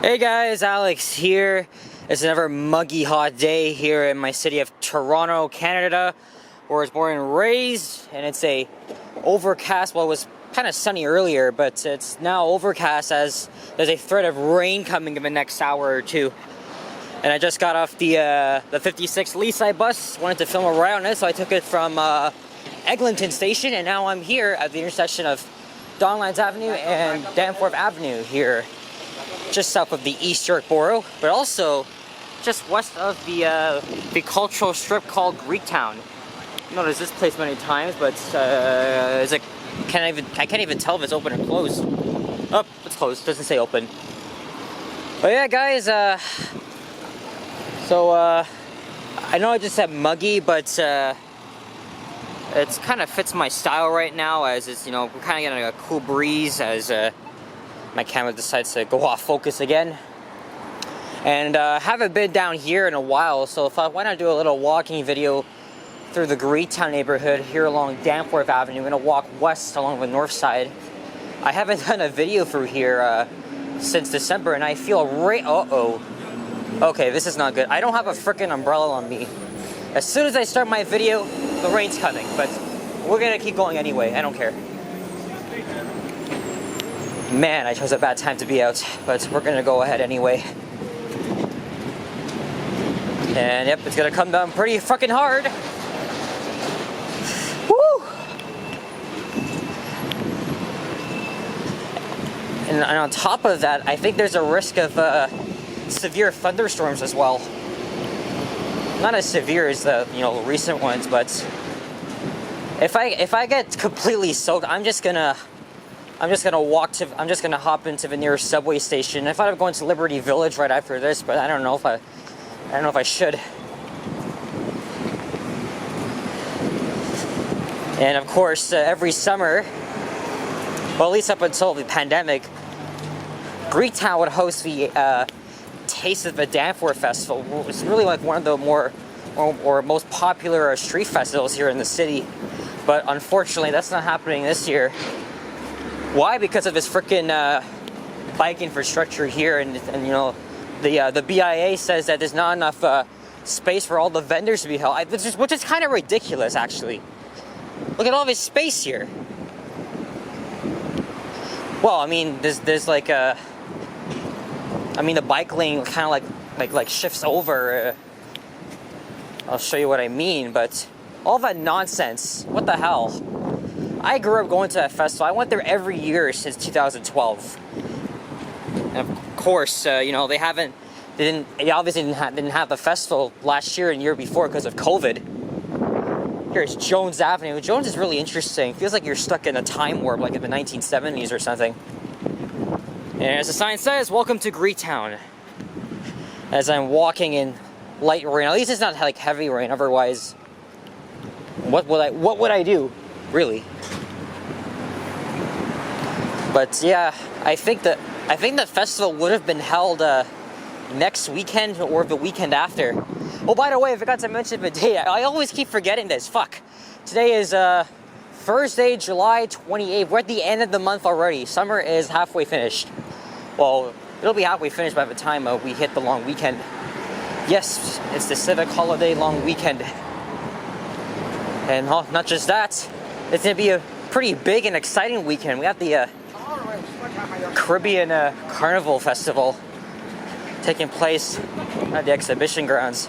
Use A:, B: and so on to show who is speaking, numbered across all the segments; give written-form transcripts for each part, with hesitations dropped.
A: Hey guys, Alex here. It's another muggy hot day here in my city of Toronto, Canada, where I was born and raised, and it's a overcast. Well, it was kind of sunny earlier, but it's now overcast as there's a threat of rain coming in the next hour or two. And I just got off the 56 Leaside bus, wanted to film around it, so I took it from Eglinton Station, and now I'm here at the intersection of Donlands Avenue and Danforth Avenue here, just south of the East York Borough, but also just west of the cultural strip called Greektown. I've noticed this place many times, but I can't even tell if it's open or closed. Oh, it's closed. Doesn't say open. But yeah, guys. I know I just said muggy, but it kind of fits my style right now, as it's, we're kind of getting a cool breeze as my camera decides to go off focus again. And haven't been down here in a while, so why not do a little walking video through the Greektown neighborhood here along Danforth Avenue. I'm gonna walk west along the north side. I haven't done a video through here since December, and I feel okay, this is not good. I don't have a freaking umbrella on me. As soon as I start my video, the rain's coming, but we're gonna keep going anyway. I don't care. Man, I chose a bad time to be out, but we're gonna go ahead anyway. And yep, it's gonna come down pretty fucking hard. Woo! And on top of that, I think there's a risk of severe thunderstorms as well. Not as severe as the recent ones, but if I get completely soaked, I'm just gonna hop into the nearest subway station. I thought of going to Liberty Village right after this, but I don't know if I should. And of course, every summer, well, at least up until the pandemic, Greektown would host the Taste of the Danforth Festival. It's really like one of the most popular street festivals here in the city. But unfortunately, that's not happening this year. Why? Because of this freaking bike infrastructure here, and the BIA says that there's not enough space for all the vendors to be held, which is kind of ridiculous, actually. Look at all this space here. Well, I mean, there's like the bike lane kind of like shifts over. I'll show you what I mean, but all that nonsense. What the hell? I grew up going to that festival. I went there every year since 2012. And of course, they obviously didn't have the festival last year and year before because of COVID. Here's Jones Avenue. Jones is really interesting. Feels like you're stuck in a time warp, like in the 1970s or something. And as the sign says, welcome to Greektown. As I'm walking in light rain. At least it's not like heavy rain. Otherwise, what would I do, really? But yeah, I think the festival would have been held next weekend or the weekend after. Oh, by the way, I forgot to mention the date. I always keep forgetting this. Fuck. Today is Thursday, July 28th. We're at the end of the month already. Summer is halfway finished. Well, it'll be halfway finished by the time we hit the long weekend. Yes, it's the civic holiday long weekend. And not just that, it's going to be a pretty big and exciting weekend. We have the Caribbean Carnival Festival taking place at the exhibition grounds.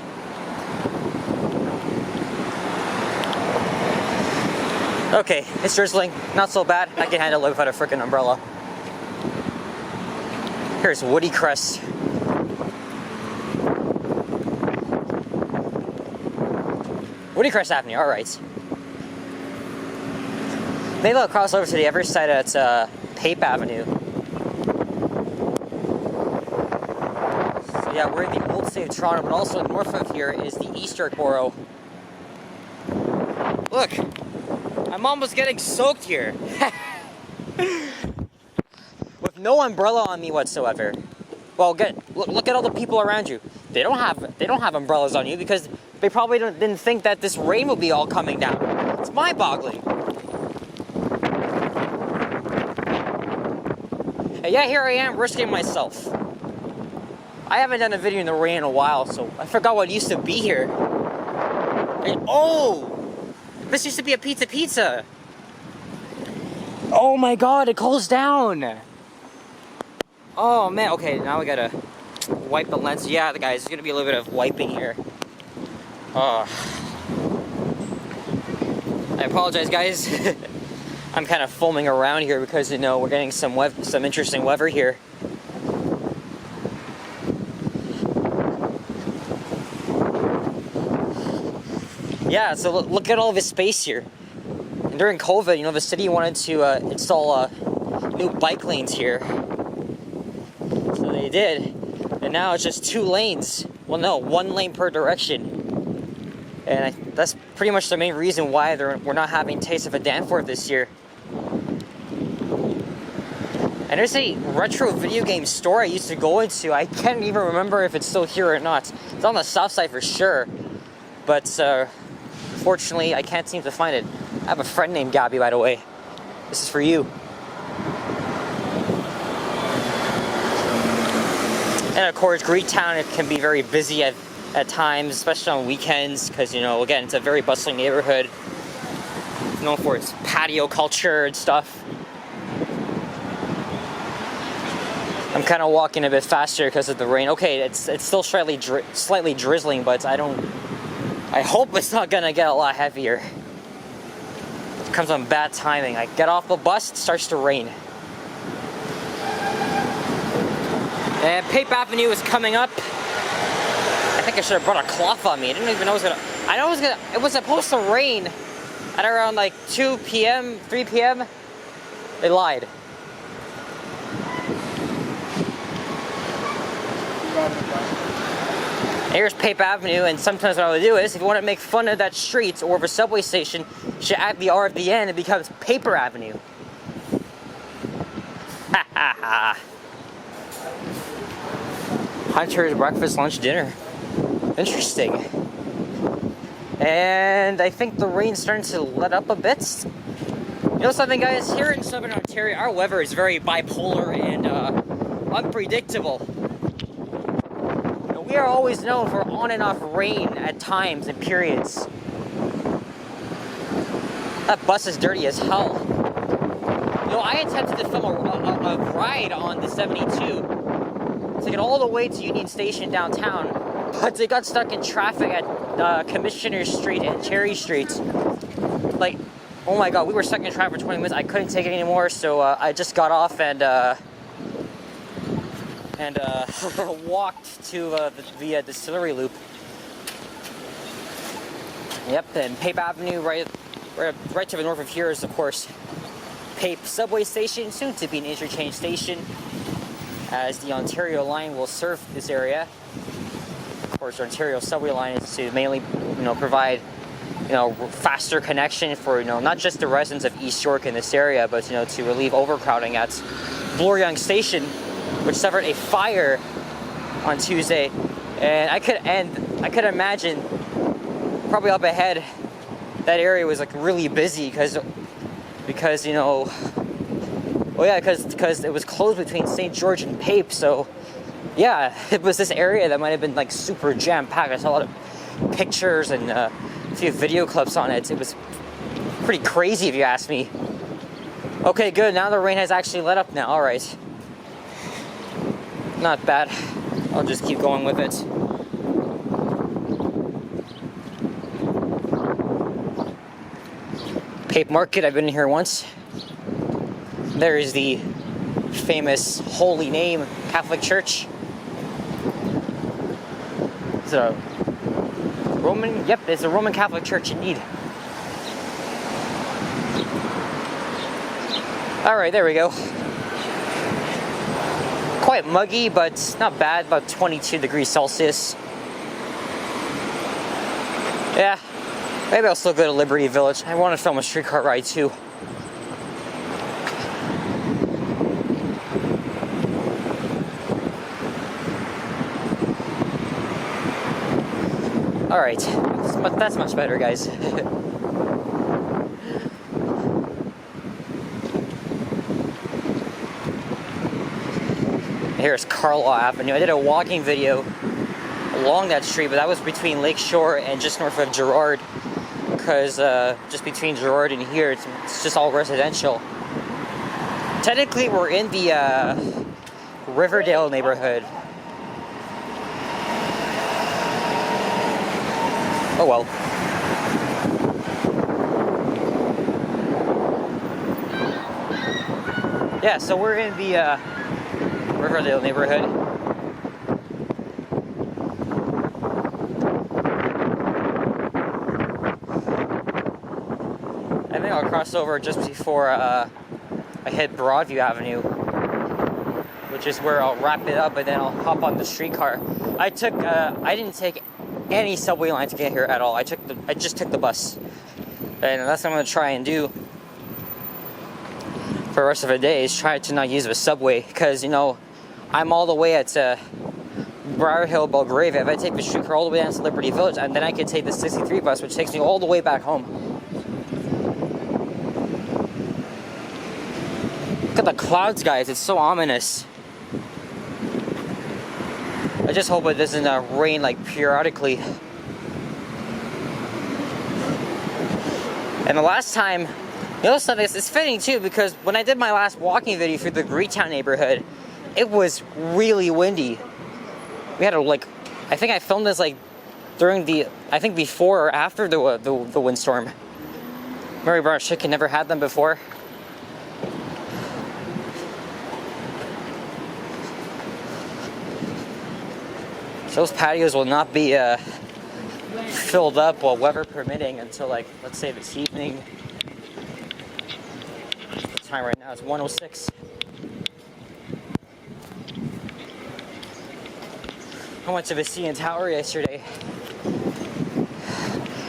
A: Okay, it's drizzling. Not so bad. I can handle it without a freaking umbrella. Here's Woody Crest. Woody Crest Avenue, alright. Maybe I'll cross over to the other side at Pape Avenue. So yeah, we're in the old city of Toronto, but also north of here is the East York Borough. Look, I'm almost getting soaked here. With no umbrella on me whatsoever. Well, look at all the people around you. They don't have umbrellas on you because they probably didn't think that this rain would be all coming down. It's mind-boggling. And yeah, here I am risking myself. I haven't done a video in the rain in a while, so I forgot what used to be here. Oh! This used to be a pizza. Oh my god, it closed down! Oh man, okay, now we gotta wipe the lens. Yeah, guys, there's gonna be a little bit of wiping here. I apologize, guys. I'm kind of foaming around here because, you know, we're getting some interesting weather here. Yeah, so look at all this space here. And during COVID, you know, the city wanted to install new bike lanes here. So they did. And now it's just 2 lanes. Well, no, 1 lane per direction. And that's pretty much the main reason why we're not having Taste of a Danforth this year. And there's a retro video game store I used to go into. I can't even remember if it's still here or not. It's on the south side for sure. But unfortunately, I can't seem to find it. I have a friend named Gabby, by the way. This is for you. And of course, Greektown, it can be very busy at times, especially on weekends, because, you know, again, it's a very bustling neighborhood. It's known for its patio culture and stuff. I'm kind of walking a bit faster because of the rain. Okay, it's still slightly drizzling, but I hope it's not gonna get a lot heavier. It comes on bad timing. I get off the bus, it starts to rain. And Pape Avenue is coming up. I think I should have brought a cloth on me. I didn't even know it was gonna. I know it was supposed to rain at around like 2 p.m., 3 p.m. They lied. Here's Pape Avenue, and sometimes what I would do is, if you want to make fun of that street or the subway station, you should add the R at the end, it becomes Paper Avenue. Ha ha ha. Hunter's breakfast, lunch, dinner. Interesting. And I think the rain's starting to let up a bit. You know something, guys? Here in Southern Ontario, our weather is very bipolar and unpredictable. We are always known for on and off rain at times and periods. That bus is dirty as hell. You know, I attempted to film a ride on the 72 to get all the way to Union Station downtown, but they got stuck in traffic at Commissioner Street and Cherry Street. Like, oh my god, we were stuck in traffic for 20 minutes. I couldn't take it anymore, so I just got off and walked to the Distillery Loop. Yep, and Pape Avenue, right to the north of here is, of course, Pape Subway Station, soon to be an interchange station, as the Ontario line will serve this area. Of course, the Ontario subway line is to mainly, you know, provide, you know, faster connection for, you know, not just the residents of East York in this area, but, you know, to relieve overcrowding at Bloor-Yonge Station, which suffered a fire on Tuesday. And I could imagine probably up ahead that area was like really busy because you know, well, yeah, because it was closed between St. George and Pape. So yeah, it was this area that might have been like super jam-packed. I saw a lot of pictures and a few video clips on it. It was pretty crazy if you ask me. Okay, good, now the rain has actually let up now. All right, not bad. I'll just keep going with it. Pape Market, I've been here once. There is the famous Holy Name Catholic Church. It's a Roman, yep, it's a Roman Catholic church indeed. All right, there we go. Quite muggy, but not bad, about 22 degrees Celsius. Yeah, maybe I'll still go to Liberty Village. I want to film a streetcar ride too. All right, that's much better, guys. here's Carlaw Avenue. I did a walking video along that street, but that was between Lakeshore and just north of Girard, because just between Girard and here, it's just all residential. Technically, we're in the Riverdale neighborhood. Oh well. Yeah, so we're in the Riverdale neighborhood. I think I'll cross over just before I hit Broadview Avenue, which is where I'll wrap it up, and then I'll hop on the streetcar. I didn't take any subway line to get here at all. I just took the bus, and that's what I'm gonna try and do for the rest of the day, is try to not use the subway, because you know I'm all the way at Briar Hill, Belgravia. If I take the streetcar all the way down to Liberty Village, and then I could take the 63 bus, which takes me all the way back home. Look at the clouds, guys. It's so ominous. I just hope it doesn't rain like periodically. And the last time, you know something, it's fitting too, because when I did my last walking video through the Greektown neighborhood, it was really windy. We had I think I filmed this like during before or after the windstorm. Mary Brown Chicken, never had them before. So those patios will not be filled up, well, weather permitting, until like, let's say this evening. The time right now is 1:06. I went to the CN Tower yesterday.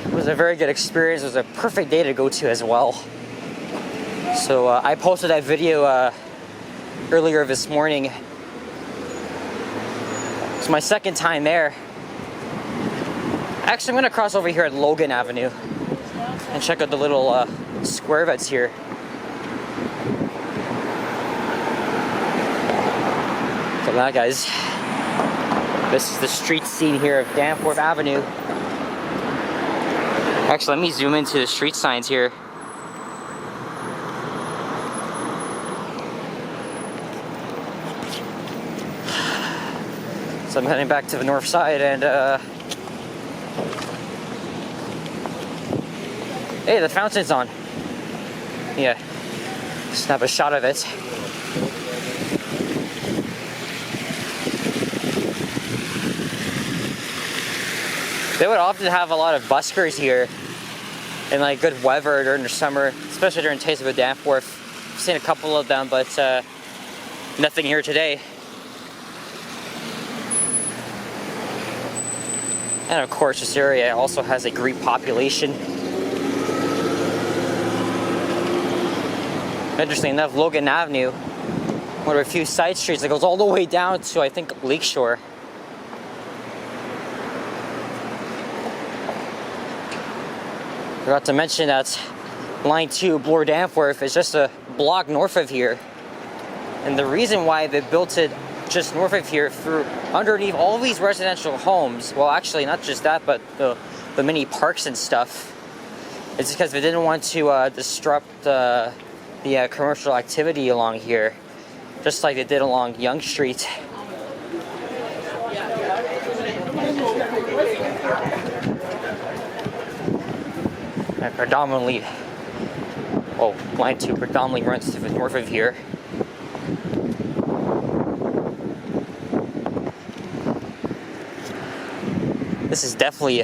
A: It was a very good experience. It was a perfect day to go to as well. So I posted that video earlier this morning. It's my second time there. Actually, I'm gonna cross over here at Logan Avenue and check out the little square that's here. Look at that, guys. This is the street scene here of Danforth Avenue. Actually, let me zoom into the street signs here. So I'm heading back to the north side, and hey, the fountain's on. Yeah, snap a shot of it. They would often have a lot of buskers here in like good weather during the summer, especially during Taste of Danforth. I've seen a couple of them, but nothing here today. And of course, this area also has a Greek population. Interesting enough, Logan Avenue, one of a few side streets that goes all the way down to, I think, Lakeshore. Forgot to mention that Line 2, Bloor Danforth, is just a block north of here. And the reason why they built it just north of here, through underneath all these residential homes, well, actually not just that, but the mini parks and stuff, it's because they didn't want to disrupt the commercial activity along here, just like they did along Yonge Street. And predominantly, well, Line 2 predominantly runs to the north of here. This definitely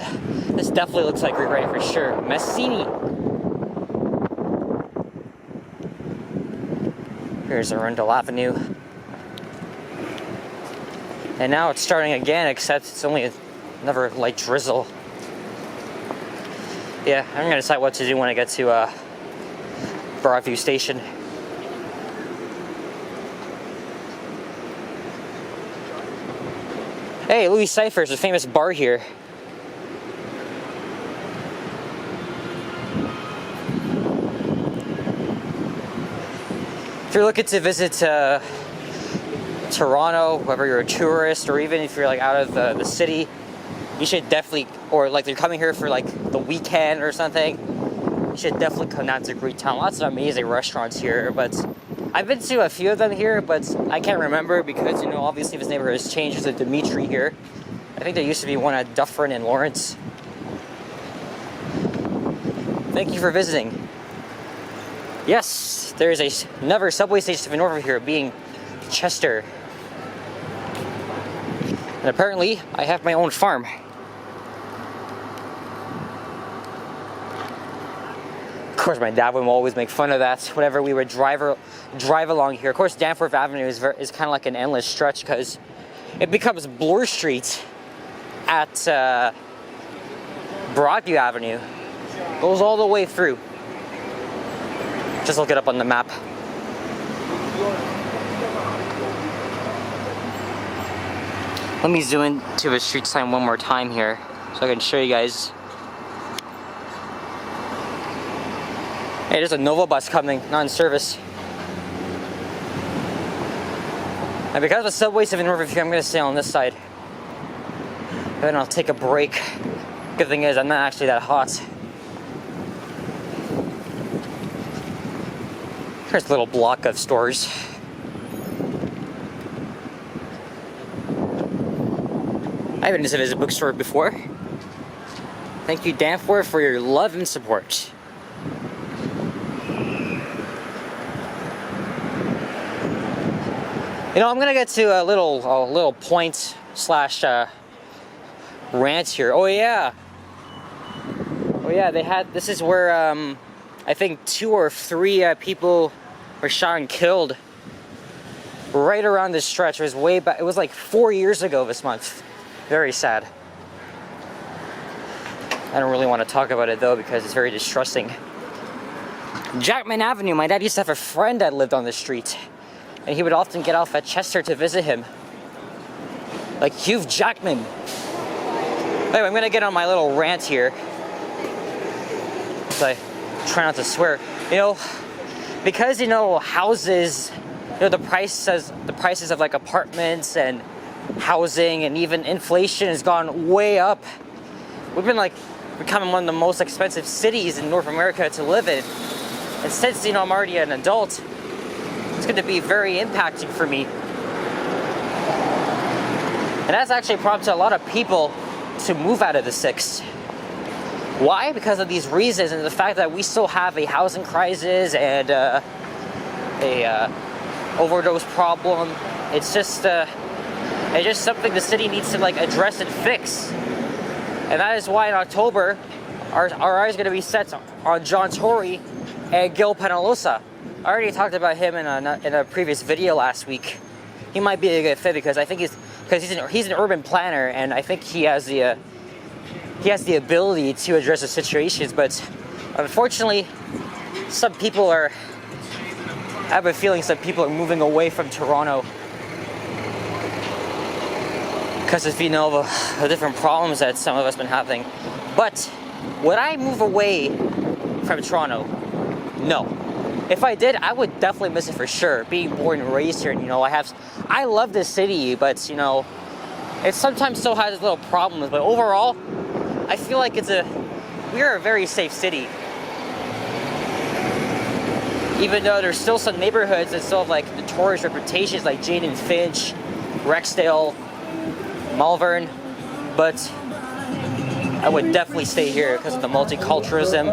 A: looks like Greek writing for sure. Messini. Here's Arundel Avenue. And now it's starting again, except it's only another light drizzle. Yeah, I'm gonna decide what to do when I get to Broadview Station. Hey, Louis Cypher's a famous bar here. If you're looking to visit Toronto, whether you're a tourist or even if you're like out of the city, you should definitely, or like you're coming here for like the weekend or something, you should definitely come down to Greektown. Lots of amazing restaurants here, but I've been to a few of them here, but I can't remember because, you know, obviously this neighborhood has changed. There's a Dimitri here. I think there used to be one at Dufferin and Lawrence. Thank you for visiting. Yes, there is another subway station to the north of here, being Chester. And apparently, I have my own farm. Of course, my dad would always make fun of that whenever we would drive along here. Of course, Danforth Avenue is kind of like an endless stretch because it becomes Bloor Street at Broadview Avenue. Goes all the way through. Just look it up on the map. Let me zoom in to the street sign one more time here so I can show you guys. Hey, there's a Nova bus coming, not in service. And because the subway's in Riverview, I'm gonna stay on this side. And then I'll take a break. Good thing is, I'm not actually that hot. Here's a little block of stores. I haven't been to visit a bookstore before. Thank you, Danforth, for your love and support. You know, I'm gonna get to a little point slash rant here. Oh yeah, this is where I think 2 or 3 people were shot and killed right around this stretch. It was way back. It was like 4 years ago this month. Very sad. I don't really want to talk about it though because it's very distressing. Jackman Avenue. My dad used to have a friend that lived on the street, and he would often get off at Chester to visit him. Like Hugh Jackman. Anyway, I'm gonna get on my little rant here. So I try not to swear. You know, because you know houses, you know the prices of like apartments and housing and even inflation has gone way up. We've been like becoming one of the most expensive cities in North America to live in. And since, you know, I'm already an adult, it's going to be very impacting for me. And that's actually prompted a lot of people to move out of the six. Why? Because of these reasons and the fact that we still have a housing crisis and a overdose problem. It's just something the city needs to like address and fix. And that is why in October, our eyes are going to be set on John Tory and Gil Penalosa. I already talked about him in a previous video last week. He might be a good fit because I think he's an urban planner, and I think he has the ability to address the situations. But unfortunately, I have a feeling some people are moving away from Toronto because of, you know, the different problems that some of us been having. But would I move away from Toronto? No. If I did, I would definitely miss it for sure. Being born and raised here, and, you know, I love this city, but, you know, it sometimes still has its little problems. But overall, I feel like we are a very safe city. Even though there's still some neighborhoods that still have like notorious reputations, like Jane and Finch, Rexdale, Malvern, but I would definitely stay here because of the multiculturalism.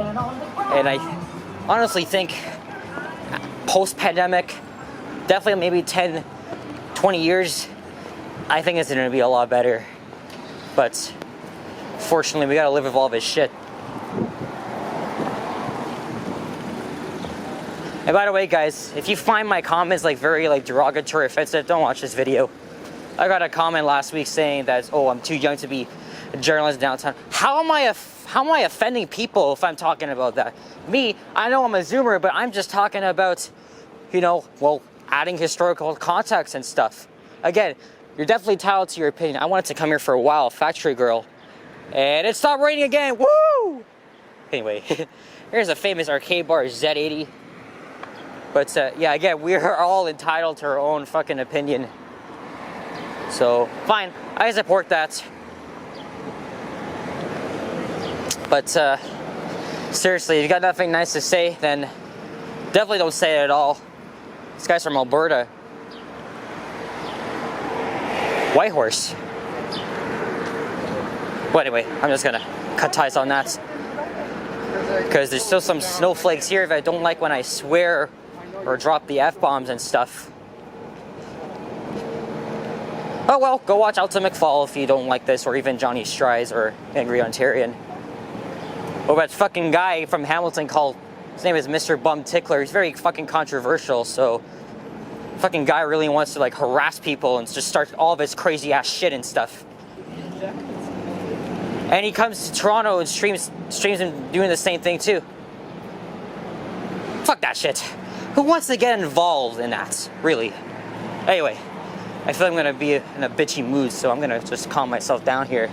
A: And I honestly think post-pandemic, definitely maybe 10, 20 years, I think it's going to be a lot better. But fortunately, we got to live with all this shit. And by the way, guys, if you find my comments like very like derogatory, offensive, don't watch this video. I got a comment last week saying that, oh, I'm too young to be a journalist downtown. How am I offending people if I'm talking about that? Me, I know I'm a Zoomer, but I'm just talking about, you know, well, adding historical context and stuff. Again, you're definitely entitled to your opinion. I wanted to come here for a while, Factory Girl, and it stopped raining again. Woo! Anyway, here's a famous arcade bar, Z80. But yeah, again, we are all entitled to our own fucking opinion. So, fine, I support that. But, seriously, if you got nothing nice to say, then definitely don't say it at all. This guy's from Alberta. Whitehorse. Well, anyway, I'm just gonna cut ties on that. Because there's still some snowflakes here that I don't like when I swear or drop the F-bombs and stuff. Oh well, go watch Alta McFall if you don't like this, or even Johnny Strides or Angry Ontarian. Or that fucking guy from Hamilton called, his name is Mr. Bum Tickler. He's very fucking controversial, so fucking guy really wants to like harass people and just start all of his crazy ass shit and stuff. And he comes to Toronto and streams him doing the same thing too. Fuck that shit. Who wants to get involved in that, really? Anyway, I feel I'm gonna be in a bitchy mood, so I'm gonna just calm myself down here.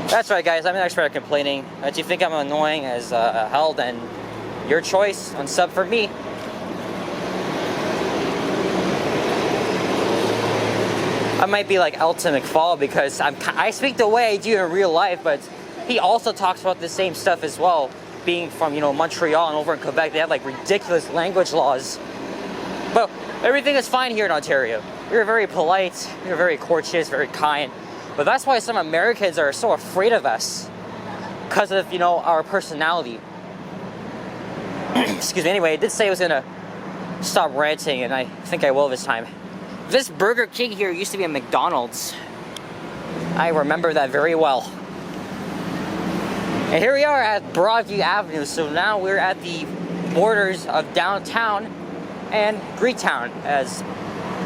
A: That's right, guys, I'm an expert at complaining. If you think I'm annoying as hell, then your choice. Unsub for me. I might be like Alta McFall because I speak the way I do in real life, but he also talks about the same stuff as well. Being from, Montreal and over in Quebec, they have like ridiculous language laws. But everything is fine here in Ontario. We're very polite, we're very courteous, very kind. But that's why some Americans are so afraid of us. Because of, our personality. Excuse me, anyway, I did say I was gonna stop ranting, and I think I will this time. This Burger King here used to be a McDonald's. I remember that very well. And here we are at Broadview Avenue, so now we're at the borders of downtown and Greektown, as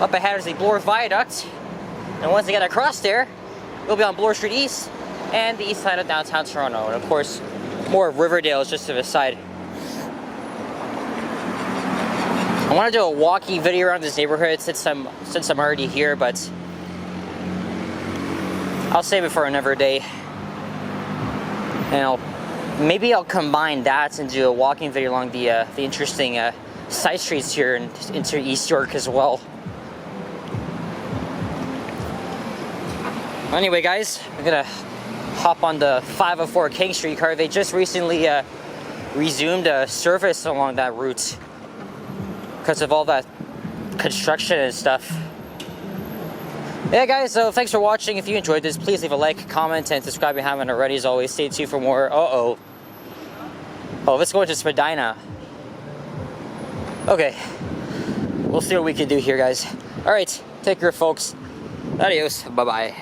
A: up ahead is the Bloor Viaduct. And once you get across there, we'll be on Bloor Street East and the east side of downtown Toronto. And of course, more of Riverdale is just to the side. I want to do a walking video around this neighborhood since I'm already here, but I'll save it for another day. And maybe I'll combine that and do a walking video along the interesting side streets here into East York as well. Anyway, guys, we're gonna hop on the 504 King Street car. They just recently resumed service along that route because of all that construction and stuff. Yeah, guys, so thanks for watching. If you enjoyed this, please leave a like, comment, and subscribe if you haven't already. As always, stay tuned for more. Oh, let's go into Spadina. Okay, we'll see what we can do here, guys. All right, take care, folks. Adios. Bye-bye.